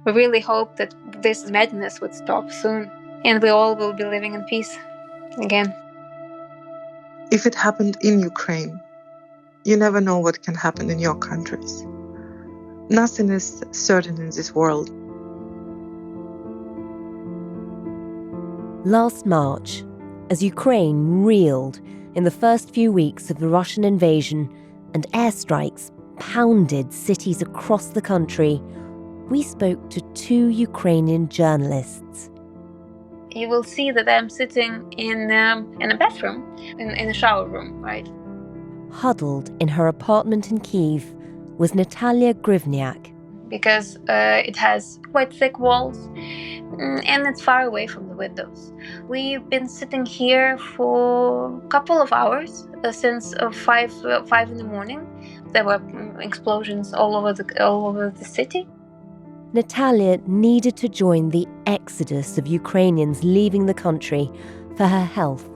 We really hope that this madness would stop soon and we all will be living in peace again. If it happened in Ukraine, you never know what can happen in your countries. Nothing is certain in this world. Last March, as Ukraine reeled in the first few weeks of the Russian invasion and airstrikes pounded cities across the country, we spoke to two Ukrainian journalists. You will see that I'm sitting in a bathroom, in a shower room, right? Huddled in her apartment in Kyiv was Natalia Gryvnyak. Because it has quite thick walls and it's far away from the windows. We've been sitting here for a couple of hours since 5 in the morning. There were explosions all over the city. Natalia needed to join the exodus of Ukrainians leaving the country for her health,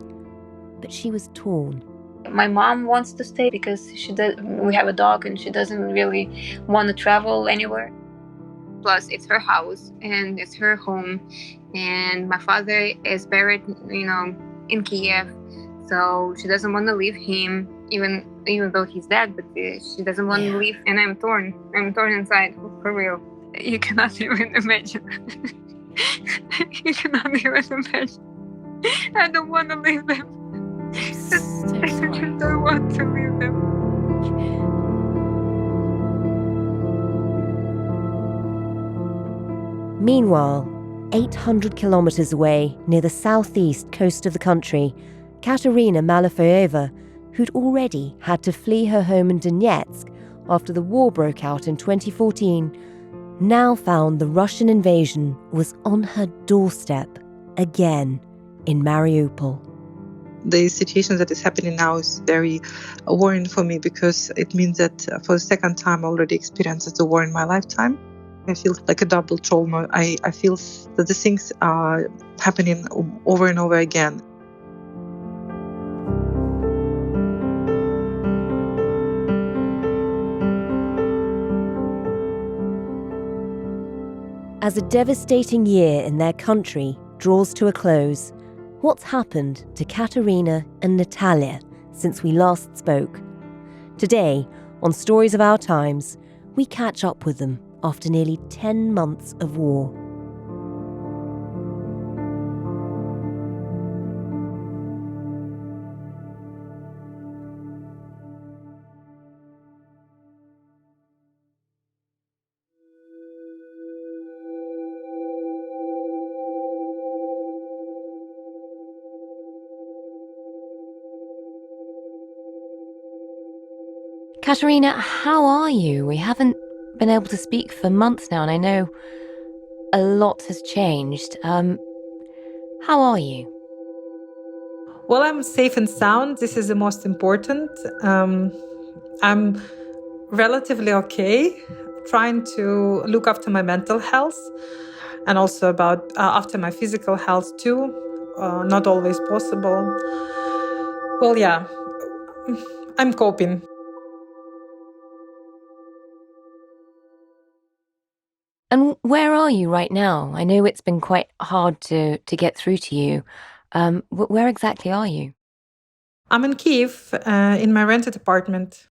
but she was torn. My mom wants to stay because we have a dog and she doesn't really want to travel anywhere. Plus, it's her house and it's her home. And my father is buried, in Kyiv. So she doesn't want to leave him, even though he's dead, but she doesn't want to leave. And I'm torn. I'm torn inside, for real. You cannot even imagine. You cannot even imagine. I don't want to leave them. I just don't want to leave them. Meanwhile, 800 kilometers away, near the southeast coast of the country, Kateryna Malofieieva, who'd already had to flee her home in Donetsk after the war broke out in 2014, now found the Russian invasion was on her doorstep again in Mariupol. The situation that is happening now is very worrying for me because it means that for the second time I already experienced the war in my lifetime. I feel like a double trauma. I feel that the things are happening over and over again. As a devastating year in their country draws to a close, what's happened to Kateryna and Natalia since we last spoke? Today, on Stories of Our Times, we catch up with them after nearly 10 months of war. Kateryna, how are you? We haven't been able to speak for months now, and I know a lot has changed. How are you? Well, I'm safe and sound. This is the most important. I'm relatively okay, trying to look after my mental health and also after my physical health too. Not always possible. Well, yeah, I'm coping. And where are you right now? I know it's been quite hard to get through to you. Where exactly are you? I'm in Kyiv, in my rented apartment.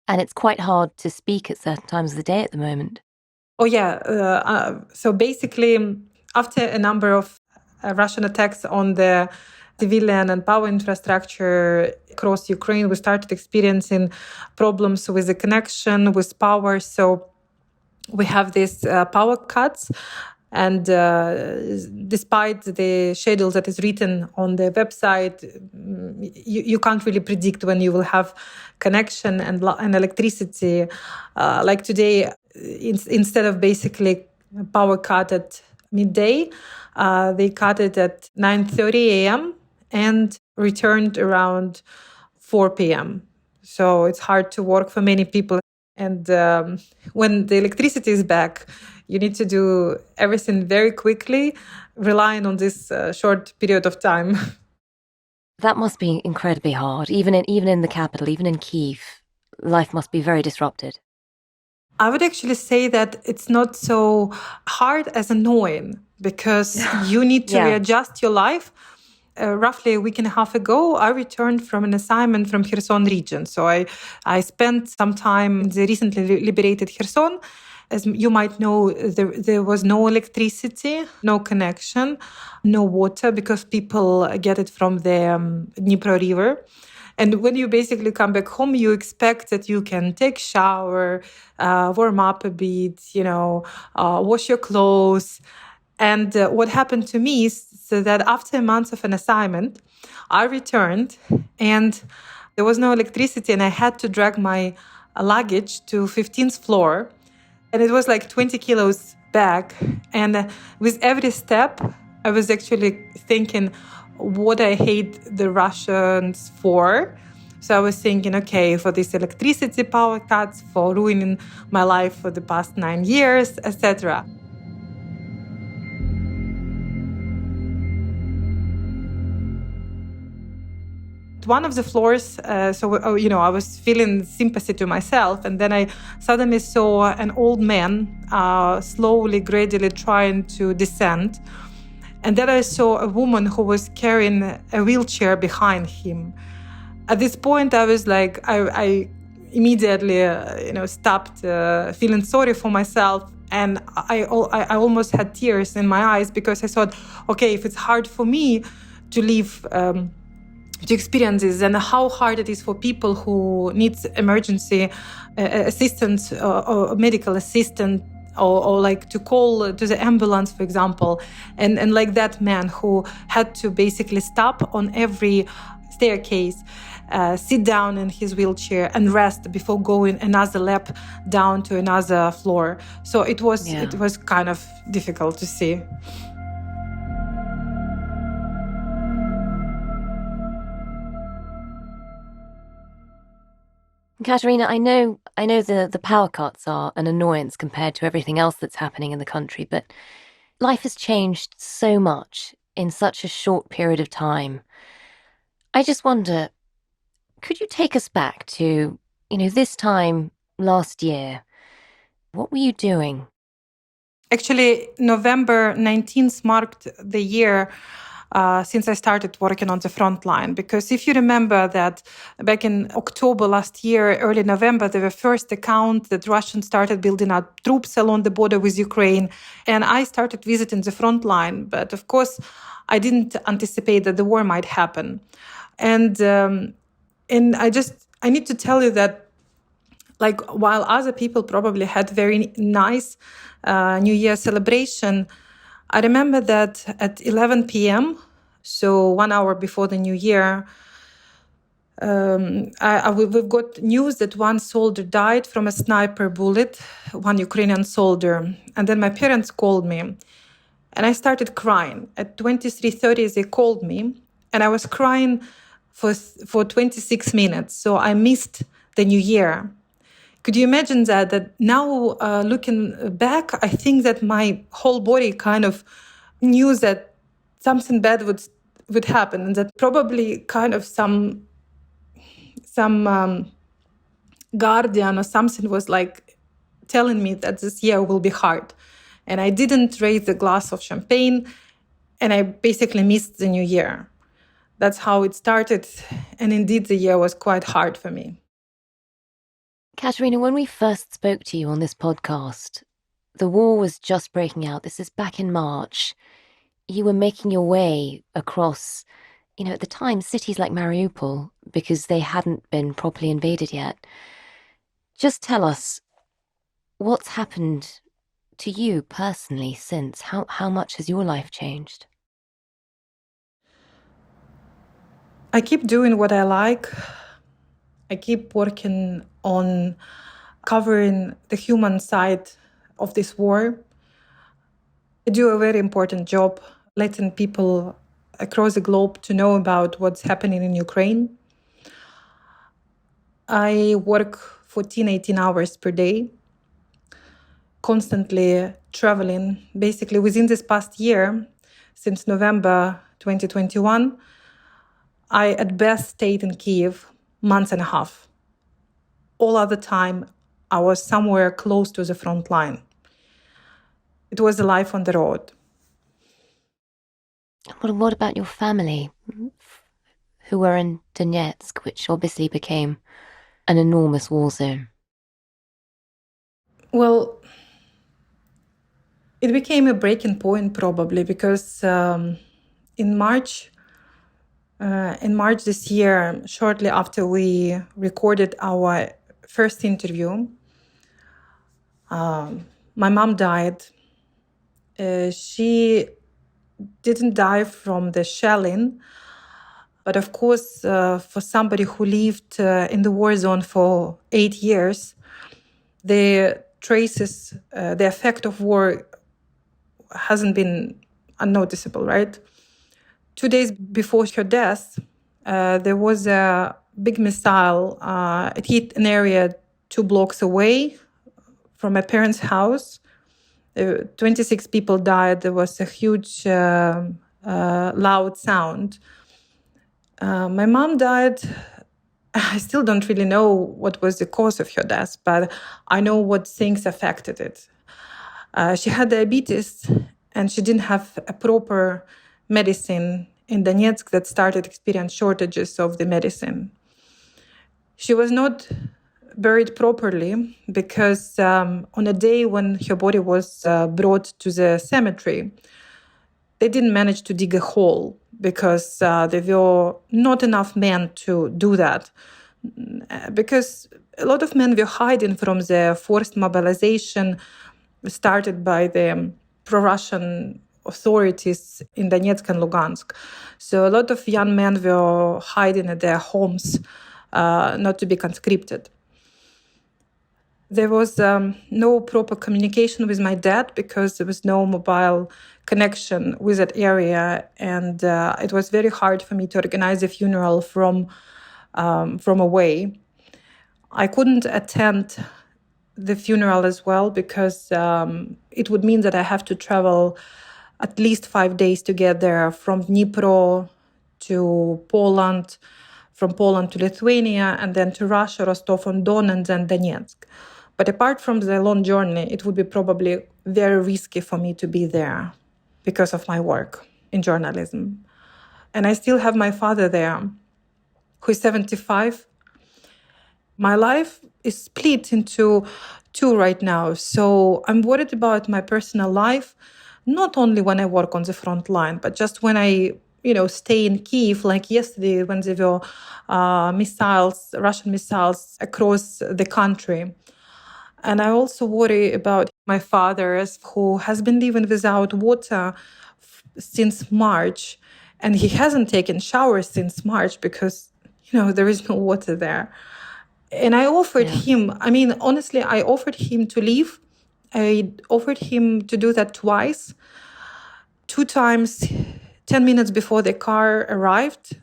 And it's quite hard to speak at certain times of the day at the moment. Oh, yeah. So basically, after a number of Russian attacks on the civilian and power infrastructure across Ukraine, we started experiencing problems with the connection, with power. So we have these power cuts. And despite the schedule that is written on the website, you can't really predict when you will have connection and electricity. Like today, instead of basically power cut at midday, they cut it at 9:30 a.m. and returned around 4 p.m. So it's hard to work for many people. And when the electricity is back, you need to do everything very quickly, relying on this short period of time. That must be incredibly hard, even in the capital, even in Kyiv. Life must be very disrupted. I would actually say that it's not so hard as annoying because you need to readjust your life. Roughly a week and a half ago, I returned from an assignment from Kherson region. So I spent some time in the recently liberated Kherson. As you might know, there was no electricity, no connection, no water because people get it from the Dnipro River. And when you basically come back home, you expect that you can take shower, warm up a bit, wash your clothes. And what happened to me is so that after a month of an assignment, I returned and there was no electricity and I had to drag my luggage to 15th floor. And it was like 20 kilos back. And with every step, I was actually thinking what I hate the Russians for. So I was thinking, okay, for this electricity power cuts, for ruining my life for the past 9 years, etc. One of the floors, I was feeling sympathy to myself. And then I suddenly saw an old man slowly, gradually trying to descend. And then I saw a woman who was carrying a wheelchair behind him. At this point, I was like, I immediately, stopped feeling sorry for myself. And I almost had tears in my eyes because I thought, okay, if it's hard for me to live, to experience this, and how hard it is for people who need emergency assistance or medical assistance, or like to call to the ambulance, for example. And like that man who had to basically stop on every staircase, sit down in his wheelchair and rest before going another lap down to another floor. So it was kind of difficult to see. Kateryna, I know the power cuts are an annoyance compared to everything else that's happening in the country, but life has changed so much in such a short period of time. I just wonder, could you take us back to, this time last year? What were you doing? Actually, November 19th marked the year since I started working on the front line. Because if you remember that back in October last year, early November, there were first accounts that Russians started building up troops along the border with Ukraine. And I started visiting the front line. But of course, I didn't anticipate that the war might happen. And I need to tell you that, like, while other people probably had very nice New Year celebration, I remember that at 11 p.m., so 1 hour before the New Year, we've got news that one soldier died from a sniper bullet, one Ukrainian soldier. And then my parents called me, and I started crying. At 23:30, they called me, and I was crying for 26 minutes. So I missed the New Year. Could you imagine that? That now, looking back, I think that my whole body kind of knew that something bad would happen, and that probably kind of some guardian or something was like telling me that this year will be hard. And I didn't raise the glass of champagne, and I basically missed the New Year. That's how it started, and indeed the year was quite hard for me. Kateryna, when we first spoke to you on this podcast, the war was just breaking out. This is back in March. You were making your way across, at the time, cities like Mariupol, because they hadn't been properly invaded yet. Just tell us, what's happened to you personally since? How much has your life changed? I keep doing what I like. I keep working on covering the human side of this war. I do a very important job letting people across the globe to know about what's happening in Ukraine. I work 14, 18 hours per day, constantly traveling. Basically, within this past year, since November 2021, I at best stayed in Kyiv months and a half. All other time, I was somewhere close to the front line. It was a life on the road. What about your family who were in Donetsk, which obviously became an enormous war zone? Well, it became a breaking point probably because in March this year, shortly after we recorded our first interview, my mom died. She didn't die from the shelling, but of course, for somebody who lived in the war zone for 8 years, the traces, the effect of war hasn't been unnoticeable, right? 2 days before her death, there was a big missile. It hit an area 2 blocks away from my parents' house. 26 people died. There was a huge, loud sound. My mom died. I still don't really know what was the cause of her death, but I know what things affected it. She had diabetes, and she didn't have a proper medicine in Donetsk that started experience shortages of the medicine. She was not buried properly because on a day when her body was brought to the cemetery, they didn't manage to dig a hole because there were not enough men to do that. Because a lot of men were hiding from the forced mobilization started by the pro-Russian authorities in Donetsk and Lugansk. So a lot of young men were hiding at their homes, not to be conscripted. There was no proper communication with my dad because there was no mobile connection with that area, and it was very hard for me to organize a funeral from away. I couldn't attend the funeral as well because it would mean that I have to travel at least 5 days to get there from Dnipro to Poland, from Poland to Lithuania, and then to Russia, Rostov-on-Don, and then Donetsk. But apart from the long journey, it would be probably very risky for me to be there because of my work in journalism. And I still have my father there, who is 75. My life is split into 2 right now. So I'm worried about my personal life, not only when I work on the front line, but just when I, stay in Kyiv, like yesterday when there were Russian missiles across the country. And I also worry about my father, who has been living without water since March. And he hasn't taken showers since March because, there is no water there. And I offered him, honestly, I offered him to leave. I offered him to do that twice. 2 times, 10 minutes before the car arrived,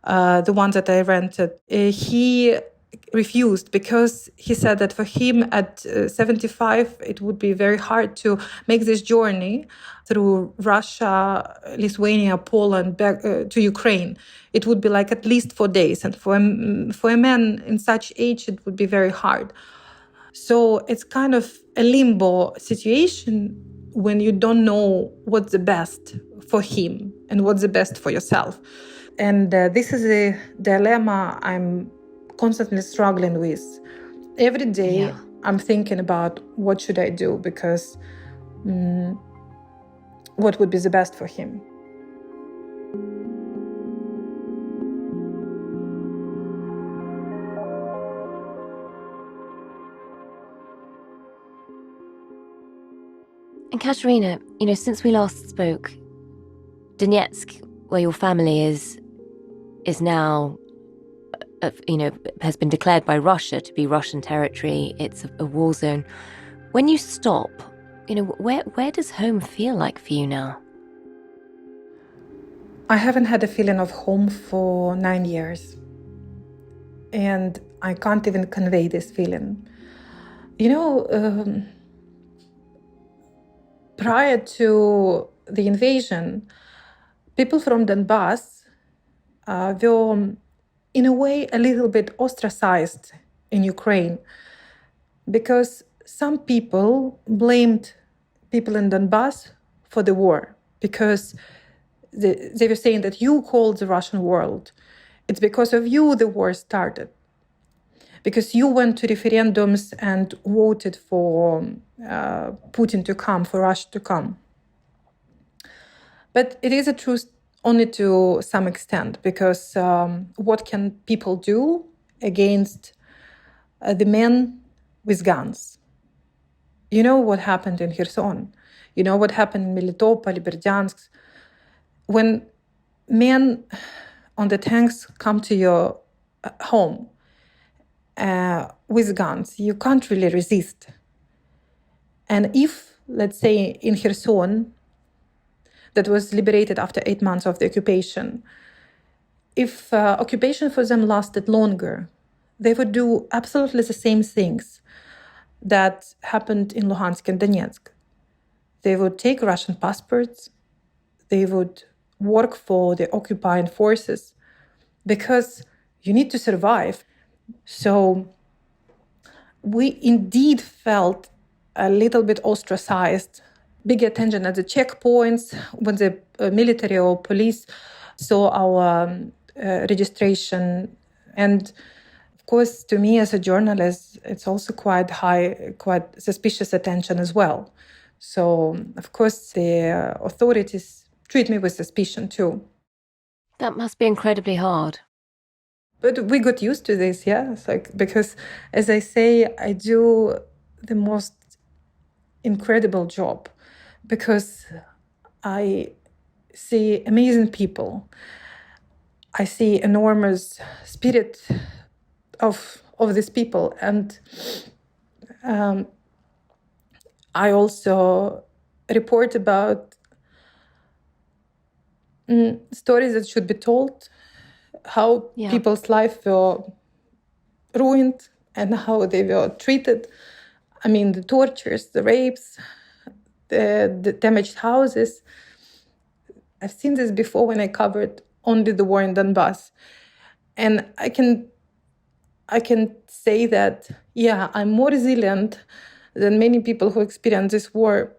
the one that I rented. He refused because he said that for him at 75, it would be very hard to make this journey through Russia, Lithuania, Poland, back to Ukraine. It would be like at least 4 days. And for a man in such age, it would be very hard. So it's kind of a limbo situation when you don't know what's the best for him and what's the best for yourself. And this is a dilemma I'm constantly struggling with. Every day I'm thinking about what should I do because what would be the best for him. And Kateryna, since we last spoke, Donetsk, where your family is now, has been declared by Russia to be Russian territory. It's a war zone. When you stop, where does home feel like for you now? I haven't had a feeling of home for 9 years. And I can't even convey this feeling. Prior to the invasion, people from Donbas were, in a way, a little bit ostracized in Ukraine. because some people blamed people in Donbas for the war, because they were saying that you called the Russian world. It's because of you the war started. Because you went to referendums and voted for Putin to come, for Russia to come. But it is a truth only to some extent, because what can people do against the men with guns? You know what happened in Kherson. You know what happened in Melitopol, Berdyansk. When men on the tanks come to your home with guns, you can't really resist. And if, let's say, in Kherson, that was liberated after 8 months of the occupation, if occupation for them lasted longer, they would do absolutely the same things that happened in Luhansk and Donetsk. They would take Russian passports, they would work for the occupying forces, because you need to survive. So we indeed felt a little bit ostracized, big attention at the checkpoints when the military or police saw our registration. And of course, to me as a journalist, it's also quite suspicious attention as well. So, of course, the authorities treat me with suspicion too. That must be incredibly hard. But we got used to this, yeah. Because, as I say, I do the most incredible job, because I see amazing people. I see enormous spirit of these people, and I also report about stories that should be told, how people's lives were ruined and how they were treated. I mean, the tortures, the rapes, the damaged houses. I've seen this before when I covered only the war in Donbas. And I can say that, yeah, I'm more resilient than many people who experience this war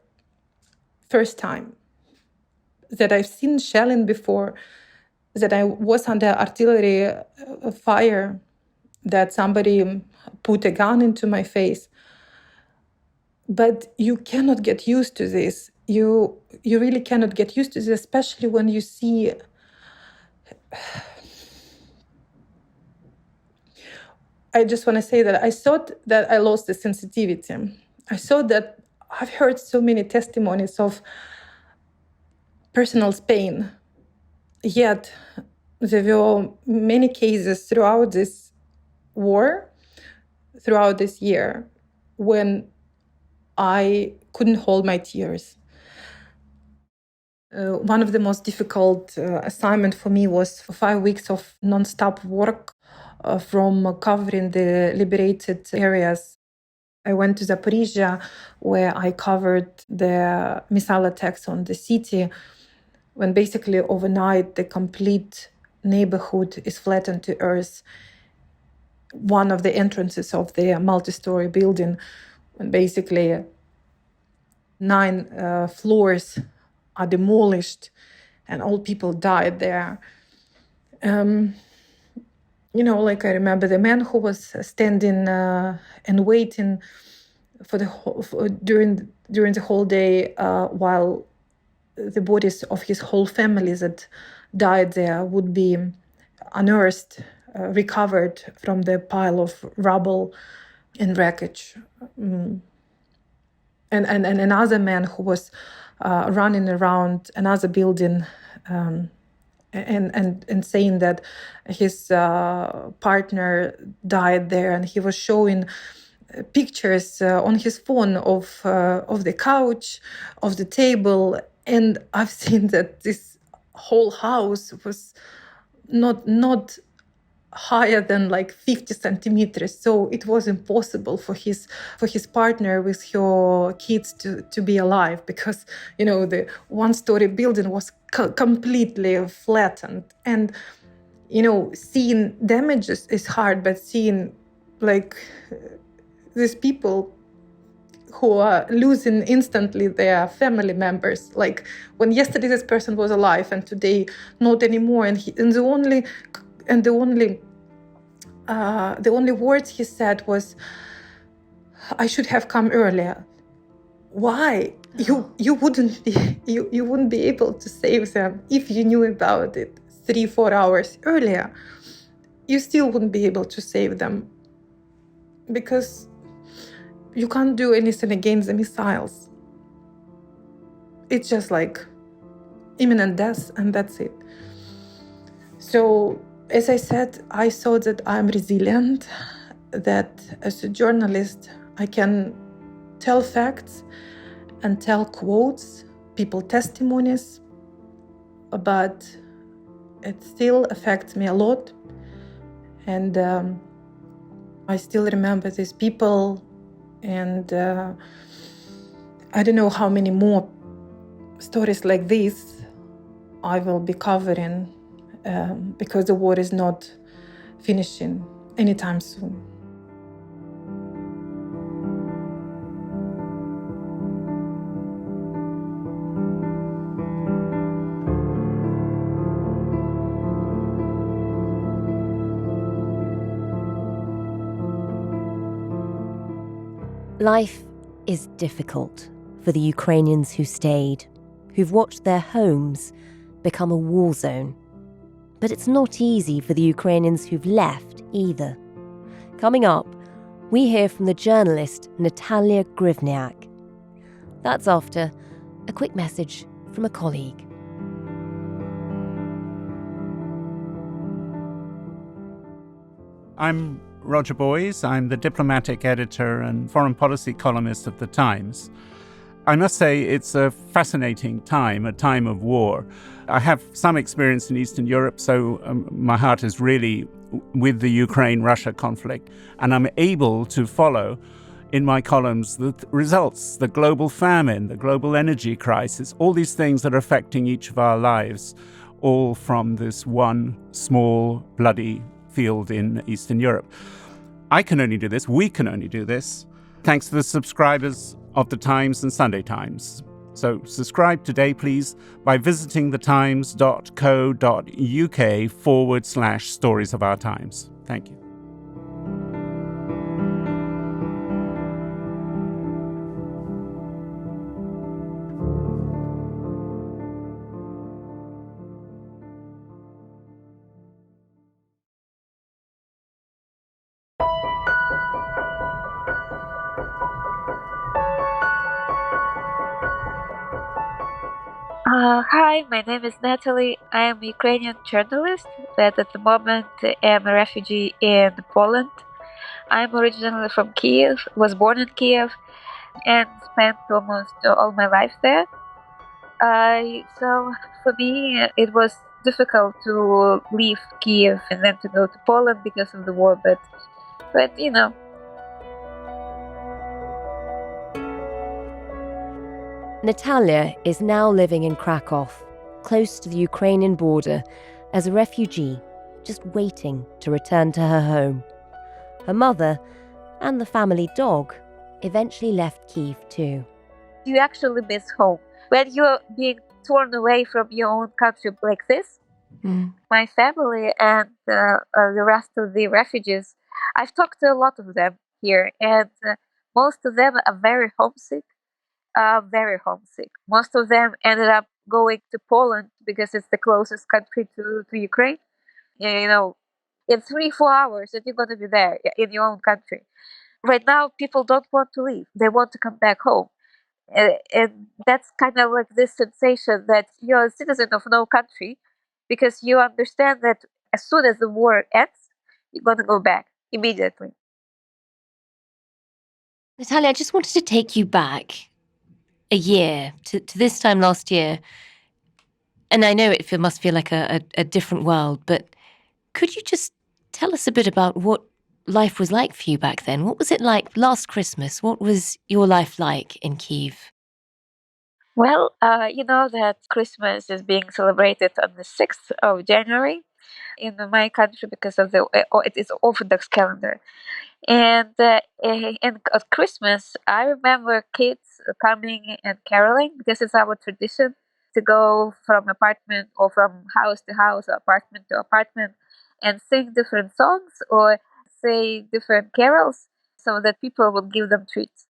first time. That I've seen shelling before, that I was under artillery fire, that somebody put a gun into my face. But you cannot get used to this. You really cannot get used to this, especially when you see I just want to say that I thought that I lost the sensitivity. I thought that I've heard so many testimonies of personal pain. Yet there were many cases throughout this war, throughout this year, when I couldn't hold my tears. One of the most difficult assignments for me was 5 weeks of non-stop work from covering the liberated areas. I went to Zaporizhia, where I covered the missile attacks on the city, when basically overnight the complete neighborhood is flattened to earth. One of the entrances of the multi-story building, when basically 9 floors are demolished and all people died there. I remember the man who was standing and waiting for during the whole day while the bodies of his whole family that died there would be unearthed, recovered from the pile of rubble and wreckage. And another man who was running around another building and saying that his partner died there, and he was showing pictures on his phone of the couch, of the table, and I've seen that this whole house was not higher than 50 centimeters, so it was impossible for his partner with her kids to be alive, because the one-story building was completely flattened. And seeing damages is hard, but seeing these people who are losing instantly their family members. Like when yesterday this person was alive and today not anymore, and the only words he said was, "I should have come earlier." Why? You wouldn't be able to save them if you knew about it 3-4 hours earlier. You still wouldn't be able to save them because you can't do anything against the missiles. It's just like imminent death, and that's it. So, as I said, I saw that I'm resilient, that as a journalist, I can tell facts and tell quotes, people testimonies, but it still affects me a lot. And I still remember these people, and I don't know how many more stories like this I will be covering because the war is not finishing anytime soon. Life is difficult for the Ukrainians who stayed, who've watched their homes become a war zone. But it's not easy for the Ukrainians who've left either. Coming up, we hear from the journalist Natalia Gryvnyak. That's after a quick message from a colleague. I'm Roger Boys. I'm the diplomatic editor and foreign policy columnist of The Times. I must say it's a fascinating time, a time of war. I have some experience in Eastern Europe, so my heart is really with the Ukraine-Russia conflict, and I'm able to follow in my columns the results, the global famine, the global energy crisis, all these things that are affecting each of our lives, all from this one small, bloody field in Eastern Europe. I can only do this, we can only do this, thanks to the subscribers of The Times and Sunday Times. So subscribe today, please, by visiting thetimes.co.uk/stories of our times. Thank you. Hi, my name is Natalie. I am a Ukrainian journalist that at the moment am a refugee in Poland. I'm originally from Kyiv, was born in Kyiv, and spent almost all my life there. So for me, it was difficult to leave Kyiv and then to go to Poland because of the war, but you know. Natalia is now living in Krakow, close to the Ukrainian border, as a refugee, just waiting to return to her home. Her mother and the family dog eventually left Kyiv too. You actually miss home. When you're being torn away from your own country like this, my family and the rest of the refugees, I've talked to a lot of them here, and most of them are very homesick. Most of them ended up going to Poland because it's the closest country to Ukraine. You know, in 3-4 hours that you're going to be there in your own country. Right now, people don't want to leave. They want to come back home. And that's kind of like this sensation that you're a citizen of no country because you understand that as soon as the war ends, you're going to go back immediately. Natalia, I just wanted to take you back a year to this time last year. And I know it must feel like a different world, but could you just tell us a bit about what life was like for you back then? What was it like last Christmas? What was your life like in Kyiv? Well, you know that Christmas is being celebrated on the 6th of January. in my country because of it is Orthodox calendar. And at Christmas, I remember kids coming and caroling. This is our tradition to go from apartment or from house to house, or apartment to apartment, and sing different songs or say different carols so that people will give them treats.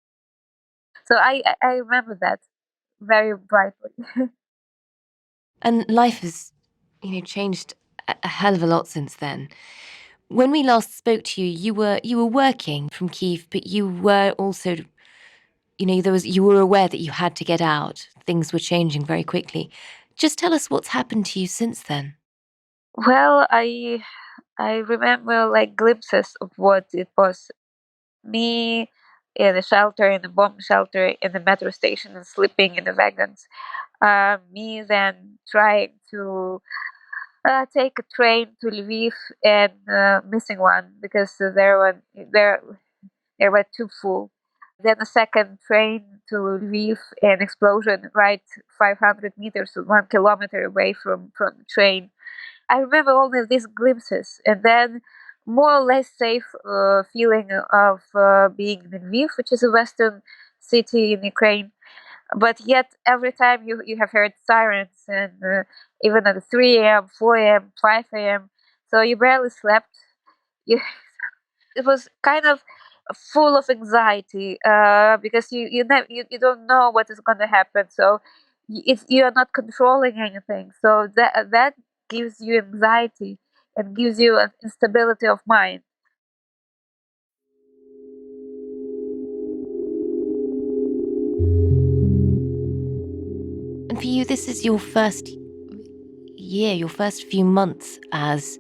So I remember that very brightly. And life has, changed a hell of a lot since then. When we last spoke to you, you were working from Kyiv, but you were also, you were aware that you had to get out. Things were changing very quickly. Just tell us what's happened to you since then. Well, I remember like glimpses of what it was. Me in the shelter, in the bomb shelter, in the metro station, and sleeping in the wagons. Me then trying to take a train to Lviv and missing one because there were too full. Then a second train to Lviv, an explosion right 500 meters, 1 kilometer away from the train. I remember all of these glimpses, and then more or less safe feeling of being in Lviv, which is a western city in Ukraine. But yet, every time you have heard sirens, and even at 3 a.m., 4 a.m., 5 a.m., so you barely slept. You, it was kind of full of anxiety because you don't know what is going to happen. So you are not controlling anything. So that gives you anxiety and gives you an instability of mind. And for you, this is your first year, your first few months as,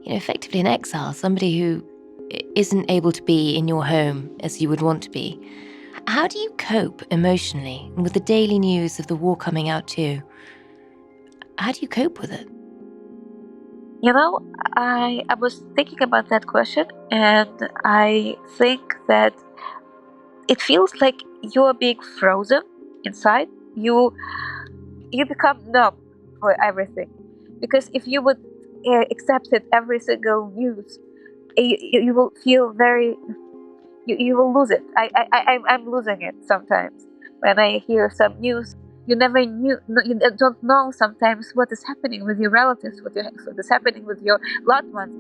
effectively an exile, somebody who isn't able to be in your home as you would want to be. How do you cope emotionally with the daily news of the war coming out too? How do you cope with it? I was thinking about that question, and I think that it feels like you're being frozen inside. You become numb for everything, because if you would accept it every single news, you will feel very you will lose it. I'm losing it sometimes when I hear some news. You never knew, you don't know sometimes what is happening with your relatives, what is happening with your loved ones.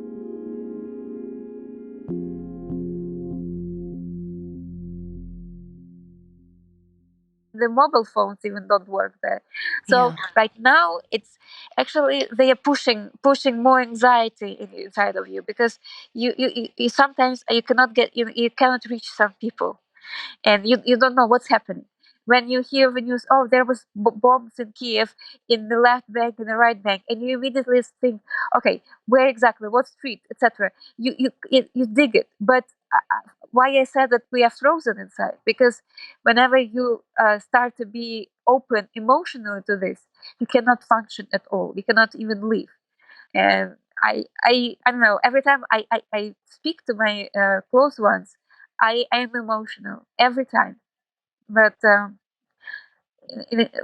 The mobile phones even don't work there. So Yeah. right now it's actually they are pushing more anxiety inside of you, because you sometimes you cannot you cannot reach some people, and you don't know what's happening. When you hear the news, oh, there was bombs in Kiev, in the left bank, in the right bank, and you immediately think, okay, where exactly, what street, etc. You dig it, but why I said that we are frozen inside, because whenever you start to be open emotionally to this, you cannot function at all. You cannot even live. And I don't know. Every time I speak to my close ones, I am emotional every time. But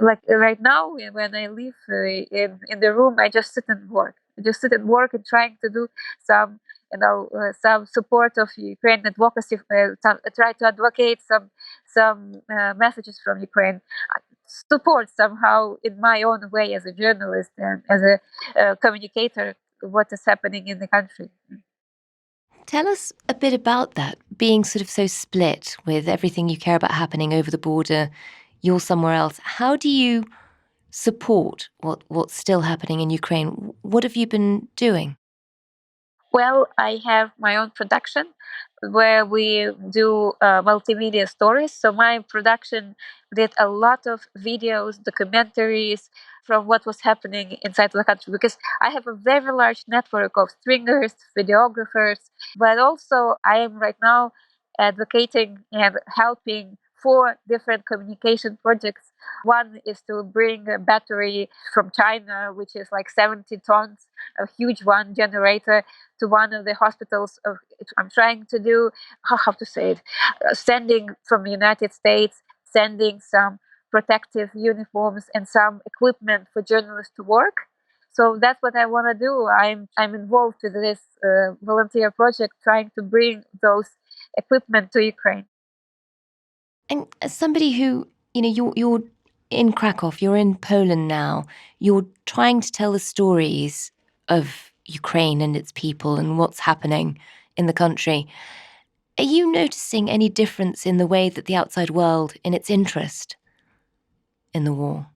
like right now, when I live in the room, I just sit and work. I just sit and work and trying to do some some support of Ukraine advocacy. Try to advocate some messages from Ukraine. Support somehow in my own way as a journalist and as a communicator what is happening in the country. Tell us a bit about that, being sort of so split with everything you care about happening over the border, you're somewhere else. How do you support what's still happening in Ukraine? What have you been doing? Well, I have my own production where we do multimedia stories. So my production did a lot of videos, documentaries from what was happening inside the country, because I have a very large network of stringers, videographers, but also I am right now advocating and helping 4 different communication projects. One is to bring a battery from China, which is like 70 tons, a huge one generator, to one of the hospitals. I'm trying to do, how to say it, sending from the United States, sending some protective uniforms and some equipment for journalists to work. So that's what I want to do. I'm involved with this volunteer project, trying to bring those equipment to Ukraine. And as somebody who, you're in Krakow, you're in Poland now, you're trying to tell the stories of Ukraine and its people and what's happening in the country. Are you noticing any difference in the way that the outside world, in its interest in the war?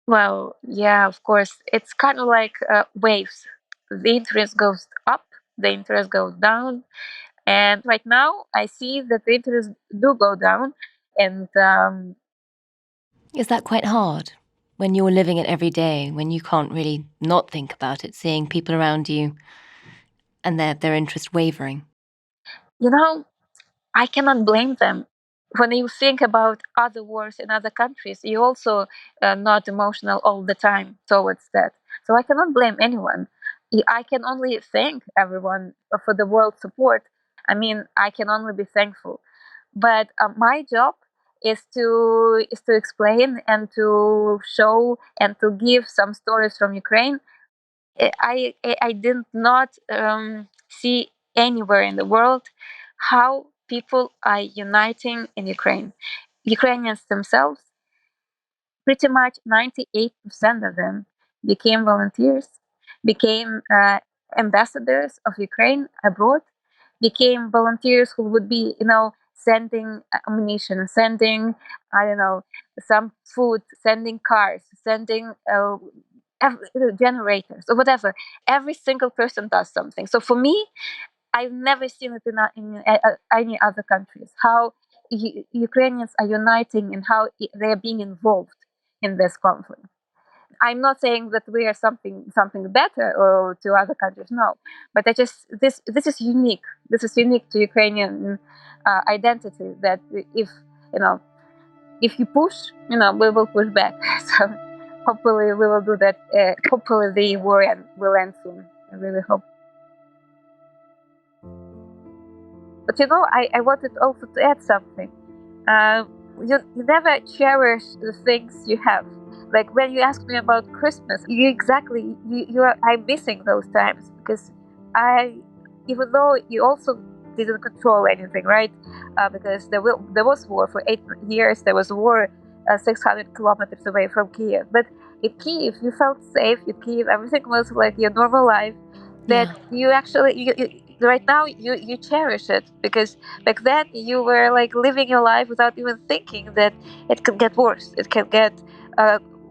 Well, yeah, of course. It's kind of like waves. The interest goes up, the interest goes down. And right now, I see that the interest do go down. And Is that quite hard when you're living it every day, when you can't really not think about it, seeing people around you and their interest wavering? I cannot blame them. When you think about other wars in other countries, you also not emotional all the time towards that. So I cannot blame anyone. I can only thank everyone for the world support. I mean, I can only be thankful. But my job is to explain and to show and to give some stories from Ukraine. I did not see anywhere in the world how people are uniting in Ukraine. Ukrainians themselves, pretty much 98% of them became volunteers, became ambassadors of Ukraine abroad, became volunteers who would be, sending ammunition, sending, I don't know, some food, sending cars, sending generators or whatever. Every single person does something. So for me, I've never seen it in any other countries. How Ukrainians are uniting and how they are being involved in this conflict. I'm not saying that we are something better or to other countries. No, but I just this is unique. This is unique to Ukrainian identity. That if you push, we will push back. So hopefully we will do that. Hopefully the war will end soon. I really hope. But I wanted also to add something. You never cherish the things you have. Like when you ask me about Christmas, I'm missing those times because even though you also didn't control anything, right? Because there was war for 8 years. There was war 600 kilometers away from Kyiv. But in Kyiv, you felt safe. In Kyiv, everything was like your normal life. That you actually right now you cherish it, because back then you were like living your life without even thinking that it could get worse. It can get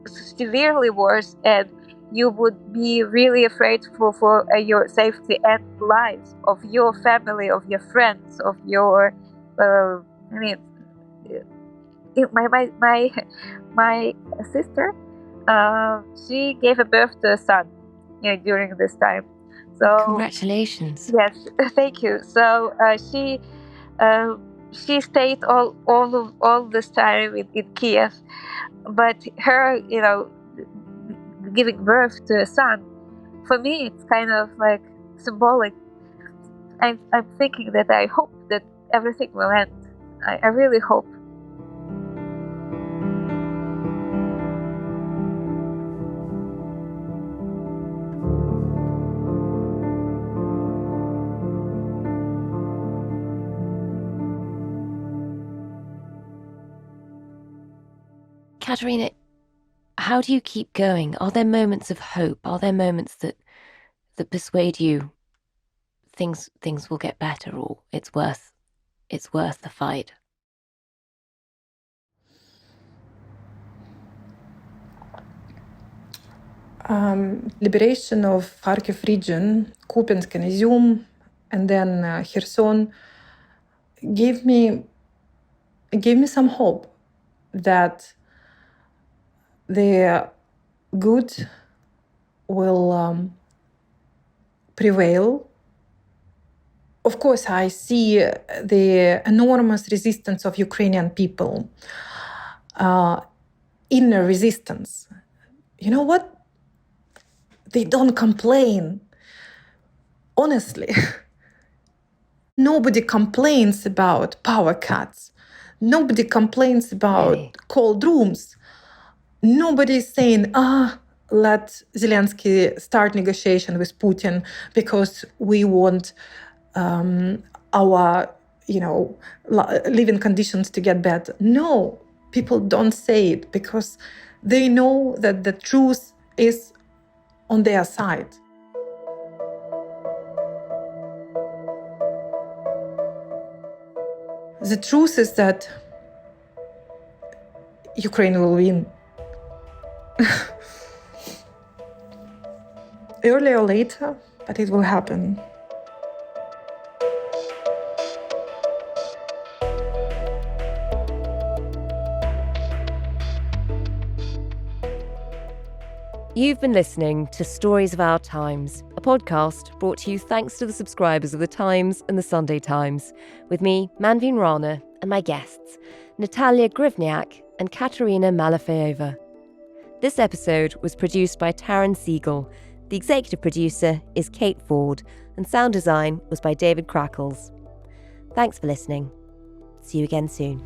severely worse, and you would be really afraid for your safety and lives of your family, of your friends, of your I mean, my sister, she gave a birth to a son during this time. So congratulations. Yes, thank you. So she stayed all this time in Kiev, but her giving birth to a son, for me it's kind of like symbolic. I'm thinking that I hope that everything will end. I really hope. Kateryna, how do you keep going? Are there moments of hope? Are there moments that persuade you things will get better, or it's worth the fight? Liberation of Kharkiv region, Kupiansk and Izium, and then Kherson gave me some hope that the good will prevail. Of course, I see the enormous resistance of Ukrainian people, inner resistance. You know what? They don't complain. Honestly, nobody complains about power cuts. Nobody complains about cold rooms. Nobody is saying, let Zelensky start negotiation with Putin because we want our, living conditions to get better. No, people don't say it because they know that the truth is on their side. The truth is that Ukraine will win. Earlier or later, but it will happen. You've been listening to Stories of Our Times, a podcast brought to you thanks to the subscribers of The Times and The Sunday Times, with me, Manveen Rana, and my guests, Natalia Gryvnyak and Kateryna Malofieieva. This episode was produced by Taryn Siegel. The executive producer is Kate Ford, and sound design was by David Crackles. Thanks for listening. See you again soon.